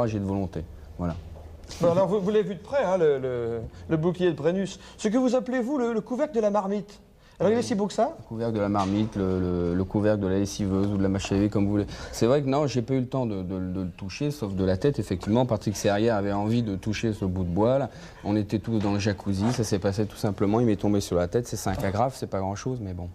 courage et de volonté. Voilà. Bon, alors vous l'avez vu de près, hein, le bouclier de Brennus. Ce que vous appelez, vous, le couvercle de la marmite. Alors il est si beau que ça? Le couvercle de la marmite, le couvercle de la lessiveuse ou de la machine à laver, comme vous voulez. C'est vrai que non, j'ai pas eu le temps de le toucher, sauf de la tête, effectivement. Patrick Serrière avait envie de toucher ce bout de bois, là. On était tous dans le jacuzzi, ça s'est passé tout simplement. Il m'est tombé sur la tête, c'est 5 agrafes, c'est pas grand-chose, mais bon.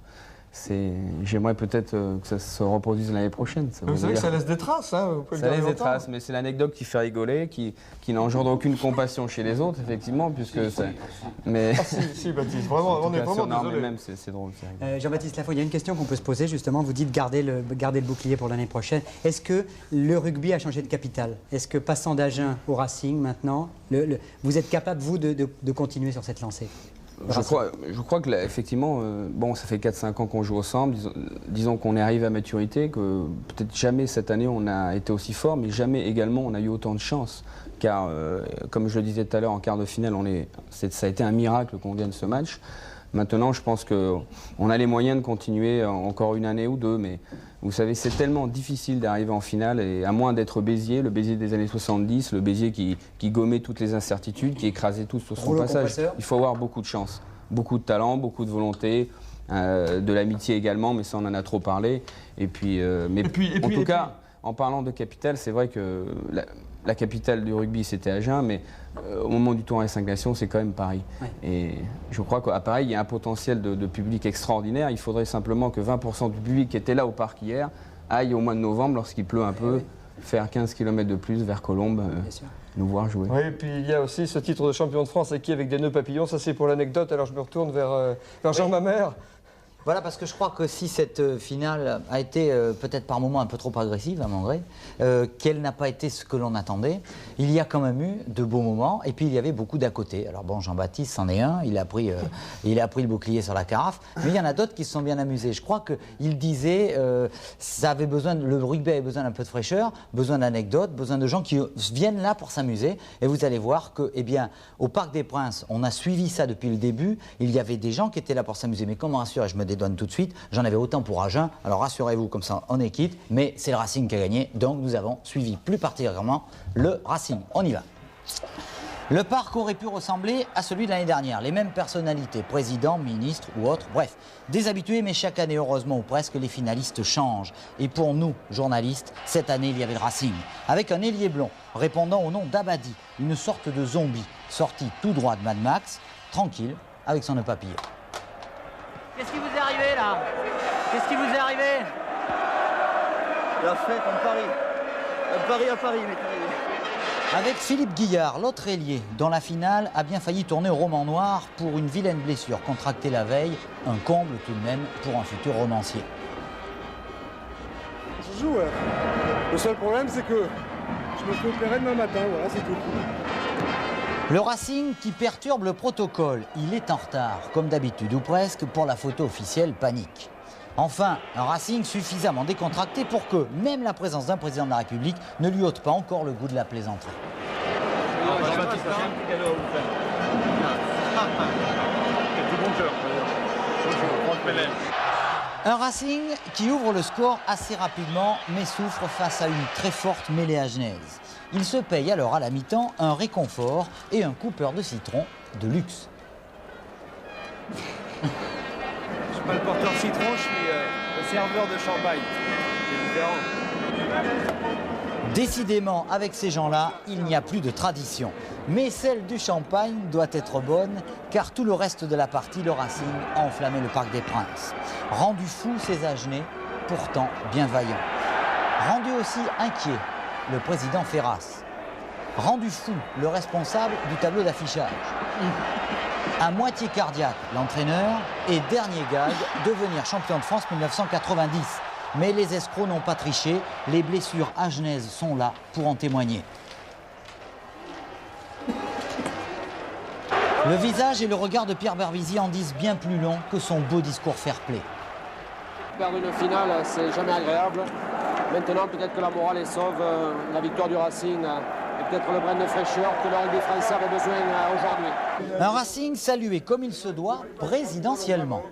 J'aimerais peut-être que ça se reproduise l'année prochaine. Vous savez que ça laisse des traces, hein, vous pouvez le ça garder laisse des longtemps. traces, mais c'est l'anecdote qui fait rigoler, qui n'engendre aucune compassion chez les autres, effectivement, puisque c'est... Mais... Ah si, Baptiste, vraiment, on est vraiment non, désolé. mais même, c'est drôle, c'est rigolo. Jean-Baptiste Lafont, il y a une question qu'on peut se poser, justement. Vous dites garder le bouclier pour l'année prochaine. Est-ce que le rugby a changé de capitale? Est-ce que passant d'Agen au Racing, maintenant, vous êtes capable, vous, de continuer sur cette lancée? Je crois que là, effectivement, bon, ça fait 4-5 ans qu'on joue ensemble, disons qu'on est arrivé à maturité, que peut-être jamais cette année on a été aussi fort, mais jamais également on a eu autant de chance. Car, comme je le disais tout à l'heure, en quart de finale, ça a été un miracle qu'on gagne ce match. Maintenant, je pense qu'on a les moyens de continuer encore une année ou deux, mais vous savez, c'est tellement difficile d'arriver en finale, et à moins d'être Béziers, le Béziers des années 70, le Béziers qui gommait toutes les incertitudes, qui écrasait tout sur son passage. Il faut avoir beaucoup de chance, beaucoup de talent, beaucoup de volonté, de l'amitié également, mais ça on en a trop parlé. En tout cas, en parlant de capitale, c'est vrai que la capitale du rugby c'était Agen, mais au moment du tournoi des 5 Nations, c'est quand même Paris. Ouais. Et je crois qu'à Paris, il y a un potentiel de public extraordinaire. Il faudrait simplement que 20% du public qui était là au parc hier aille au mois de novembre, lorsqu'il pleut un peu, faire 15 km de plus vers Colombes, nous voir jouer. Oui, et puis il y a aussi ce titre de champion de France acquis avec des nœuds papillons. Ça, c'est pour l'anecdote. Alors je me retourne vers Jean Mamère. Voilà, parce que je crois que si cette finale a été peut-être par moments un peu trop agressive, à mon gré, qu'elle n'a pas été ce que l'on attendait, il y a quand même eu de beaux moments, et puis il y avait beaucoup d'à côté. Alors bon, Jean-Baptiste c'en est un, il a pris le bouclier sur la carafe, mais il y en a d'autres qui se sont bien amusés. Je crois qu'il disait, le rugby avait besoin d'un peu de fraîcheur, besoin d'anecdotes, besoin de gens qui viennent là pour s'amuser, et vous allez voir que, eh bien, au Parc des Princes, on a suivi ça depuis le début, il y avait des gens qui étaient là pour s'amuser, mais comment assurer, je me dédouane tout de suite, j'en avais autant pour Agen, alors rassurez-vous, comme ça on est quitte, mais c'est le Racing qui a gagné, donc nous avons suivi plus particulièrement le Racing. On y va. Le parc aurait pu ressembler à celui de l'année dernière, les mêmes personnalités, présidents, ministres ou autres, bref, des habitués, mais chaque année, heureusement ou presque, les finalistes changent. Et pour nous, journalistes, cette année, il y avait le Racing, avec un ailier blond, répondant au nom d'Abadi, une sorte de zombie, sorti tout droit de Mad Max, tranquille, avec son nœud papillon. Qu'est-ce qui vous est arrivé là? Qu'est-ce qui vous est arrivé? La fête en Paris. Paris à Paris, il est arrivé. Avec Philippe Guillard, l'autre ailier, dont la finale a bien failli tourner au roman noir pour une vilaine blessure contractée la veille, un comble tout de même pour un futur romancier. Je joue, ouais. Le seul problème, c'est que je me fais opérer demain matin, voilà, c'est tout. Le Racing qui perturbe le protocole, il est en retard, comme d'habitude, ou presque, pour la photo officielle panique. Enfin, un Racing suffisamment décontracté pour que même la présence d'un président de la République ne lui ôte pas encore le goût de la plaisanterie. Un Racing qui ouvre le score assez rapidement, mais souffre face à une très forte mêlée agenaise. Il se paye alors à la mi-temps un réconfort et un coupeur de citron de luxe. Je suis pas le porteur de citron, je suis le serveur de champagne. C'est différent. Décidément, avec ces gens-là, il n'y a plus de tradition. Mais celle du champagne doit être bonne, car tout le reste de la partie, le Racing a enflammé le Parc des Princes. Rendu fou ces Agenais, pourtant bien vaillants. Rendu aussi inquiet, le président Ferras. Rendu fou, le responsable du tableau d'affichage. À moitié cardiaque, l'entraîneur. Et dernier gag, devenir champion de France 1990. Mais les escrocs n'ont pas triché, les blessures agenaises sont là pour en témoigner. Le visage et le regard de Pierre Berbizier en disent bien plus long que son beau discours fair-play. Perdre une finale, c'est jamais agréable. Maintenant, peut-être que la morale est sauve, la victoire du Racing et peut-être le brin de fraîcheur que le rugby français avait besoin aujourd'hui. Un Racing salué comme il se doit présidentiellement.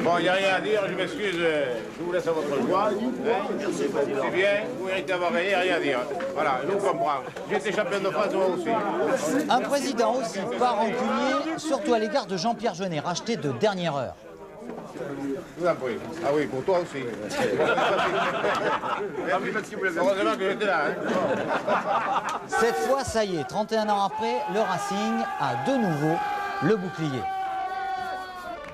Bon, il n'y a rien à dire, je m'excuse, je vous laisse à votre joie. C'est bien, vous méritez d'avoir gagné, rien à dire. Voilà, je vous comprends. J'étais champion de France, moi aussi. Un président aussi pas rancunier, surtout à l'égard de Jean-Pierre Jeunet, racheté de dernière heure. Je vous en prie. Ah oui, pour toi aussi. Heureusement que j'étais là. Hein. Cette fois, ça y est, 31 ans après, le Racing a de nouveau le bouclier.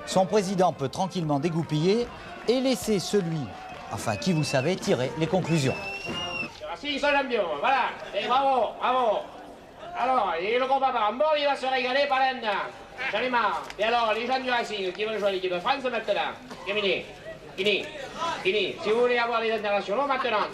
Son président peut tranquillement dégoupiller et laisser celui, enfin qui vous savez, tirer les conclusions. Le Racing sont champions, voilà, et bravo, bravo. Alors, et le combat par en bord, il va se régaler par là-dedans. J'en ai marre. Et alors, les gens du Racing qui veulent jouer l'équipe de France maintenant, terminé, fini, fini. Si vous voulez avoir les internationaux maintenant,